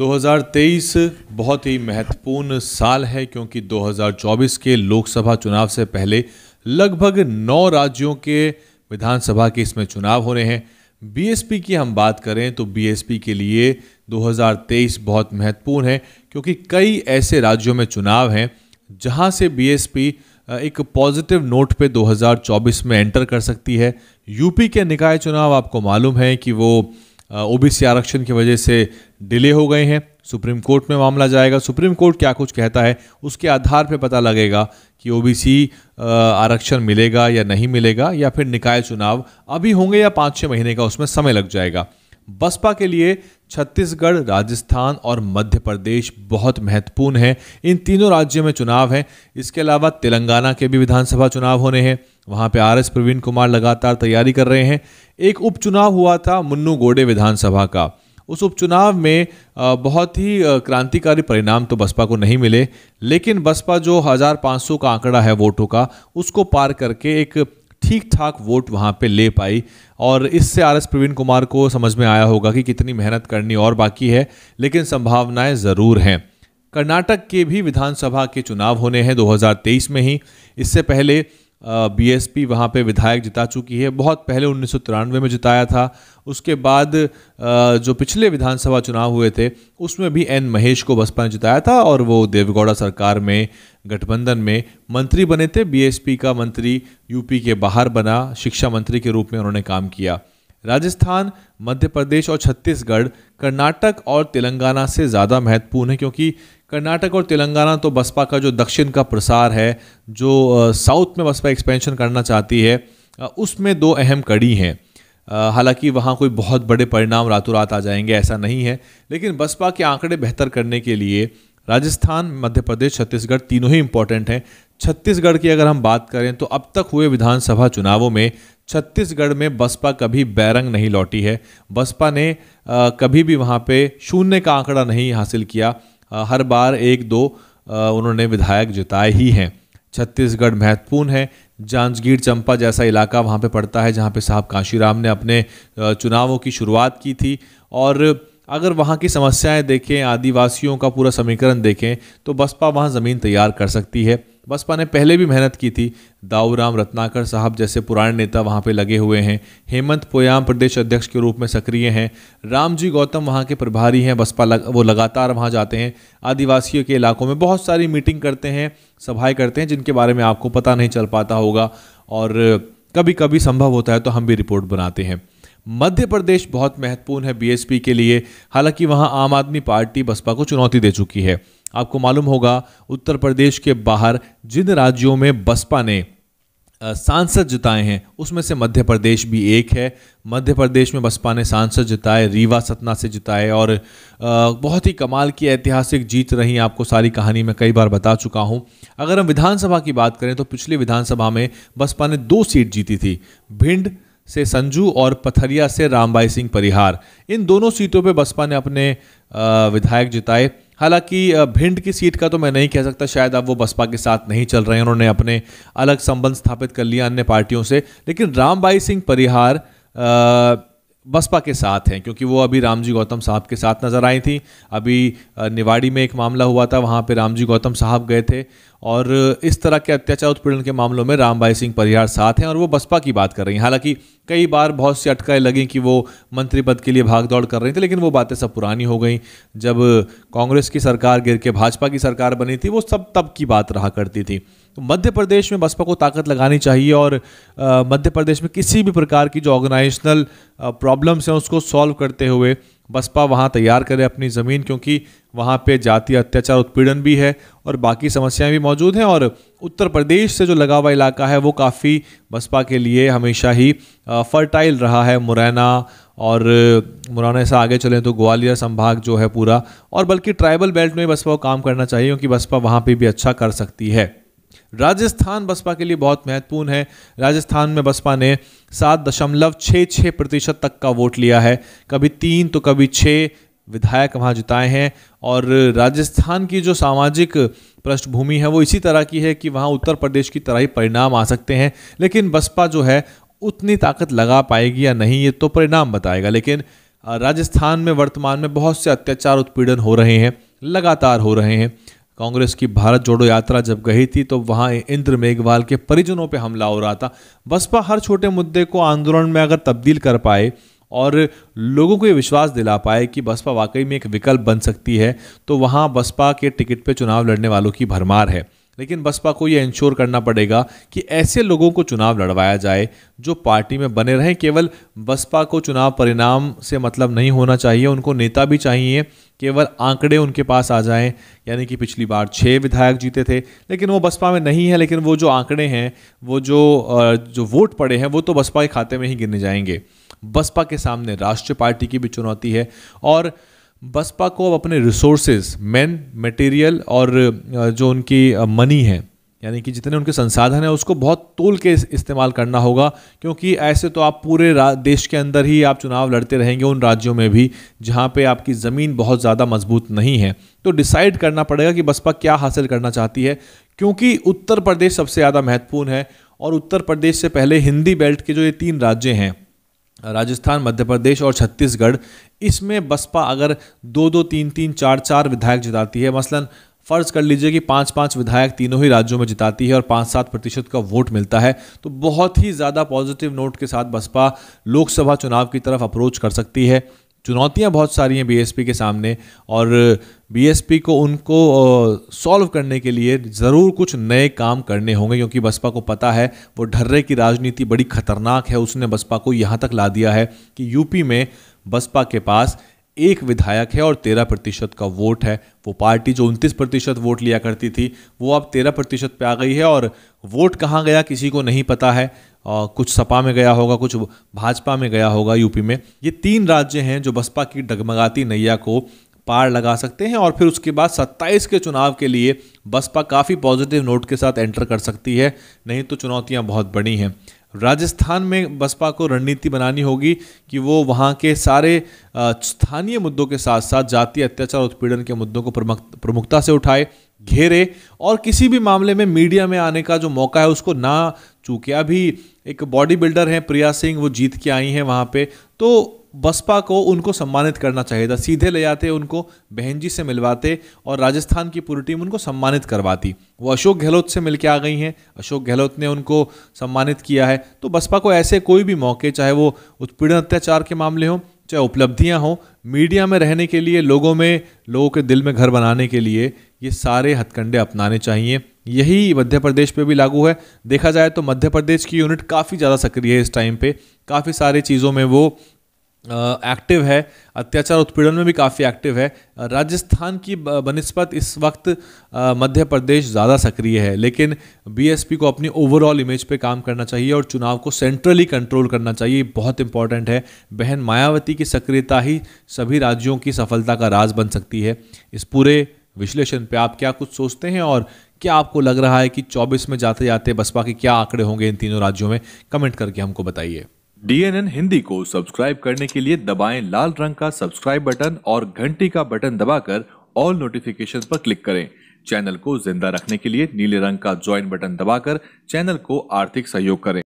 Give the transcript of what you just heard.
2023 बहुत ही महत्वपूर्ण साल है क्योंकि 2024 के लोकसभा चुनाव से पहले लगभग 9 राज्यों के विधानसभा के इसमें चुनाव हो रहे हैं। बीएसपी की हम बात करें तो बीएसपी के लिए 2023 बहुत महत्वपूर्ण है क्योंकि कई ऐसे राज्यों में चुनाव हैं जहां से बीएसपी एक पॉजिटिव नोट पे 2024 में एंटर कर सकती है। यूपी के निकाय चुनाव आपको मालूम है कि वो ओबीसी आरक्षण की वजह से डिले हो गए हैं। सुप्रीम कोर्ट में मामला जाएगा, सुप्रीम कोर्ट क्या कुछ कहता है उसके आधार पे पता लगेगा कि ओबीसी आरक्षण मिलेगा या नहीं मिलेगा, या फिर निकाय चुनाव अभी होंगे या 5-6 महीने का उसमें समय लग जाएगा। बसपा के लिए छत्तीसगढ़, राजस्थान और मध्य प्रदेश बहुत महत्वपूर्ण है। इन तीनों राज्यों में चुनाव है। इसके अलावा तेलंगाना के भी विधानसभा चुनाव होने हैं। वहाँ पे आरएस प्रवीण कुमार लगातार तैयारी कर रहे हैं। एक उपचुनाव हुआ था मुन्नूगोडे विधानसभा का। उस उपचुनाव में बहुत ही क्रांतिकारी परिणाम तो बसपा को नहीं मिले, लेकिन बसपा जो 1500 का आंकड़ा है वोटों का, उसको पार करके एक ठीक ठाक वोट वहाँ पे ले पाई। और इससे आरएस प्रवीण कुमार को समझ में आया होगा कि कितनी मेहनत करनी और बाकी है, लेकिन संभावनाएं ज़रूर हैं। कर्नाटक के भी विधानसभा के चुनाव होने हैं 2023 में ही। इससे पहले बीएसपी वहाँ पे विधायक जिता चुकी है, बहुत पहले 1993 में जिताया था। उसके बाद जो पिछले विधानसभा चुनाव हुए थे उसमें भी एन महेश को बसपा ने जिताया था और वो देवेगौड़ा सरकार में गठबंधन में मंत्री बने थे। बीएसपी का मंत्री यूपी के बाहर बना, शिक्षा मंत्री के रूप में उन्होंने काम किया। राजस्थान, मध्य प्रदेश और छत्तीसगढ़ कर्नाटक और तेलंगाना से ज़्यादा महत्वपूर्ण है क्योंकि कर्नाटक और तेलंगाना तो बसपा का जो दक्षिण का प्रसार है, जो साउथ में बसपा एक्सपेंशन करना चाहती है, उसमें दो अहम कड़ी हैं। हालांकि वहाँ कोई बहुत बड़े परिणाम रातों रात आ जाएंगे ऐसा नहीं है, लेकिन बसपा के आंकड़े बेहतर करने के लिए राजस्थान, मध्य प्रदेश, छत्तीसगढ़ तीनों ही इंपॉर्टेंट हैं। छत्तीसगढ़ की अगर हम बात करें तो अब तक हुए विधानसभा चुनावों में छत्तीसगढ़ में बसपा कभी बैरंग नहीं लौटी है। बसपा ने कभी भी वहाँ पे शून्य का आंकड़ा नहीं हासिल किया। हर बार 1-2 उन्होंने विधायक जिताए ही हैं। छत्तीसगढ़ महत्वपूर्ण है। जांजगीर चंपा जैसा इलाका वहाँ पे पड़ता है जहाँ पे साहब कांशीराम ने अपने चुनावों की शुरुआत की थी। और अगर वहाँ की समस्याएं देखें, आदिवासियों का पूरा समीकरण देखें तो बसपा वहाँ ज़मीन तैयार कर सकती है। बसपा ने पहले भी मेहनत की थी। दाऊराम रत्नाकर साहब जैसे पुराने नेता वहाँ पे लगे हुए हैं। हेमंत पोयाम प्रदेश अध्यक्ष के रूप में सक्रिय हैं। रामजी गौतम वहाँ के प्रभारी हैं। बसपा वो लगातार वहाँ जाते हैं, आदिवासियों के इलाकों में बहुत सारी मीटिंग करते हैं, सभाएं करते हैं जिनके बारे में आपको पता नहीं चल पाता होगा और कभी कभी संभव होता है तो हम भी रिपोर्ट बनाते हैं। मध्य प्रदेश बहुत महत्वपूर्ण है बीएसपी के लिए। हालांकि वहाँ आम आदमी पार्टी बसपा को चुनौती दे चुकी है। आपको मालूम होगा उत्तर प्रदेश के बाहर जिन राज्यों में बसपा ने सांसद जिताए हैं उसमें से मध्य प्रदेश भी एक है। मध्य प्रदेश में बसपा ने सांसद जिताए, रीवा सतना से जिताए और बहुत ही कमाल की ऐतिहासिक जीत रही। आपको सारी कहानी मैं कई बार बता चुका हूं। अगर हम विधानसभा की बात करें तो पिछली विधानसभा में बसपा ने 2 सीट जीती थी, भिंड से संजू और पथरिया से रामबाई सिंह परिहार। इन दोनों सीटों पे बसपा ने अपने विधायक जिताए। हालांकि भिंड की सीट का तो मैं नहीं कह सकता, शायद अब वो बसपा के साथ नहीं चल रहे हैं, उन्होंने अपने अलग संबंध स्थापित कर लिया अन्य पार्टियों से। लेकिन रामबाई सिंह परिहार बसपा के साथ हैं क्योंकि वो अभी रामजी गौतम साहब के साथ नजर आई थी। अभी निवाड़ी में एक मामला हुआ था, वहाँ पे रामजी गौतम साहब गए थे और इस तरह के अत्याचार उत्पीड़न के मामलों में रामबाई सिंह परिहार साथ हैं और वो बसपा की बात कर रही हैं। हालांकि कई बार बहुत सी अटकलें लगी कि वो मंत्री पद के लिए भागदौड़ कर रही थी, लेकिन वो बातें सब पुरानी हो गई। जब कांग्रेस की सरकार गिर के भाजपा की सरकार बनी थी वो सब तब की बात रहा करती थी। तो मध्य प्रदेश में बसपा को ताकत लगानी चाहिए और मध्य प्रदेश में किसी भी प्रकार की जो ऑर्गेनाइजेशनल प्रॉब्लम्स हैं उसको सॉल्व करते हुए बसपा वहाँ तैयार करे अपनी ज़मीन, क्योंकि वहाँ पे जातीय अत्याचार उत्पीड़न भी है और बाकी समस्याएं भी मौजूद हैं। और उत्तर प्रदेश से जो लगा हुआ इलाका है वो काफ़ी बसपा के लिए हमेशा ही फर्टाइल रहा है। मुरैना और मुरैना से आगे चलें तो ग्वालियर संभाग जो है पूरा, और बल्कि ट्राइबल बेल्ट में बसपा को काम करना चाहिए क्योंकि बसपा वहाँ पर भी अच्छा कर सकती है। राजस्थान बसपा के लिए बहुत महत्वपूर्ण है। राजस्थान में बसपा ने 7.66% तक का वोट लिया है, कभी 3 तो कभी 6 विधायक वहाँ जिताए हैं। और राजस्थान की जो सामाजिक पृष्ठभूमि है वो इसी तरह की है कि वहाँ उत्तर प्रदेश की तरह ही परिणाम आ सकते हैं, लेकिन बसपा जो है उतनी ताकत लगा पाएगी या नहीं ये तो परिणाम बताएगा। लेकिन राजस्थान में वर्तमान में बहुत से अत्याचार उत्पीड़न हो रहे हैं, लगातार हो रहे हैं। कांग्रेस की भारत जोड़ो यात्रा जब गई थी तो वहां इंद्र मेघवाल के परिजनों पे हमला हो रहा था। बसपा हर छोटे मुद्दे को आंदोलन में अगर तब्दील कर पाए और लोगों को ये विश्वास दिला पाए कि बसपा वाकई में एक विकल्प बन सकती है, तो वहाँ बसपा के टिकट पे चुनाव लड़ने वालों की भरमार है। लेकिन बसपा को ये इंश्योर करना पड़ेगा कि ऐसे लोगों को चुनाव लड़वाया जाए जो पार्टी में बने रहें। केवल बसपा को चुनाव परिणाम से मतलब नहीं होना चाहिए, उनको नेता भी चाहिए। केवल आंकड़े उनके पास आ जाएं, यानी कि पिछली बार 6 विधायक जीते थे, लेकिन वो बसपा में नहीं है, लेकिन वो जो आंकड़े हैं, वो जो वोट पड़े हैं, वो तो बसपा के खाते में ही गिने जाएंगे। बसपा के सामने राष्ट्रीय पार्टी की भी चुनौती है और बसपा को अब अपने रिसोर्सेज, मैन, मटेरियल और जो उनकी मनी है, यानी कि जितने उनके संसाधन हैं, उसको बहुत तोल के इस्तेमाल करना होगा। क्योंकि ऐसे तो आप पूरे देश के अंदर ही आप चुनाव लड़ते रहेंगे, उन राज्यों में भी जहां पे आपकी ज़मीन बहुत ज़्यादा मजबूत नहीं है। तो डिसाइड करना पड़ेगा कि बसपा क्या हासिल करना चाहती है, क्योंकि उत्तर प्रदेश सबसे ज़्यादा महत्वपूर्ण है। और उत्तर प्रदेश से पहले हिंदी बेल्ट के जो ये 3 राज्य हैं, राजस्थान, मध्य प्रदेश और छत्तीसगढ़, इसमें बसपा अगर 2-2, 3-3, 4-4 विधायक जिताती है, मसलन फर्ज कर लीजिए कि 5-5 विधायक तीनों ही राज्यों में जिताती है और 5-7% का वोट मिलता है, तो बहुत ही ज़्यादा पॉजिटिव नोट के साथ बसपा लोकसभा चुनाव की तरफ अप्रोच कर सकती है। चुनौतियां बहुत सारी हैं बीएसपी के सामने और बीएसपी को उनको सॉल्व करने के लिए ज़रूर कुछ नए काम करने होंगे, क्योंकि बसपा को पता है वो ढर्रे की राजनीति बड़ी खतरनाक है। उसने बसपा को यहाँ तक ला दिया है कि यूपी में बसपा के पास 1 विधायक है और 13% का वोट है। वो पार्टी जो 29% वोट लिया करती थी, वो अब 13% पे आ गई है और वोट कहाँ गया किसी को नहीं पता है। कुछ सपा में गया होगा, कुछ भाजपा में गया होगा यूपी में। ये 3 राज्य हैं जो बसपा की डगमगाती नैया को पार लगा सकते हैं और फिर उसके बाद 27 के चुनाव के लिए बसपा काफ़ी पॉजिटिव नोट के साथ एंटर कर सकती है। नहीं तो चुनौतियां बहुत बड़ी हैं। राजस्थान में बसपा को रणनीति बनानी होगी कि वो वहाँ के सारे स्थानीय मुद्दों के साथ साथ जातीय अत्याचार उत्पीड़न के मुद्दों को प्रमुखता से उठाए, घेरे और किसी भी मामले में मीडिया में आने का जो मौका है उसको ना चूके। अभी एक बॉडी बिल्डर हैं प्रिया सिंह, वो जीत के आई हैं वहाँ पे, तो बसपा को उनको सम्मानित करना चाहिए था। सीधे ले जाते, उनको बहन जी से मिलवाते और राजस्थान की पूरी टीम उनको सम्मानित करवाती। वो अशोक गहलोत से मिलके आ गई हैं, अशोक गहलोत ने उनको सम्मानित किया है। तो बसपा को ऐसे कोई भी मौके, चाहे वो उत्पीड़न अत्याचार के मामले हों, चाहे उपलब्धियां हों, मीडिया में रहने के लिए, लोगों के दिल में घर बनाने के लिए, ये सारे हथकंडे अपनाने चाहिए। यही मध्य प्रदेश पे भी लागू है। देखा जाए तो मध्य प्रदेश की यूनिट काफ़ी ज़्यादा सक्रिय है इस टाइम पे, काफ़ी सारी चीज़ों में वो एक्टिव है, अत्याचार उत्पीड़न में भी काफ़ी एक्टिव है। राजस्थान की बनिस्बत इस वक्त मध्य प्रदेश ज़्यादा सक्रिय है, लेकिन बीएसपी को अपनी ओवरऑल इमेज पे काम करना चाहिए और चुनाव को सेंट्रली कंट्रोल करना चाहिए। बहुत इंपॉर्टेंट है। बहन मायावती की सक्रियता ही सभी राज्यों की सफलता का राज बन सकती है। इस पूरे विश्लेषण पे आप क्या कुछ सोचते हैं और क्या आपको लग रहा है कि 24 में जाते जाते बसपा के क्या आंकड़े होंगे इन तीनों राज्यों में? कमेंट करके हमको बताइए। DNN हिंदी को सब्सक्राइब करने के लिए दबाएं लाल रंग का सब्सक्राइब बटन और घंटी का बटन दबाकर ऑल नोटिफिकेशन पर क्लिक करें। चैनल को जिंदा रखने के लिए नीले रंग का ज्वाइन बटन दबाकर चैनल को आर्थिक सहयोग करें।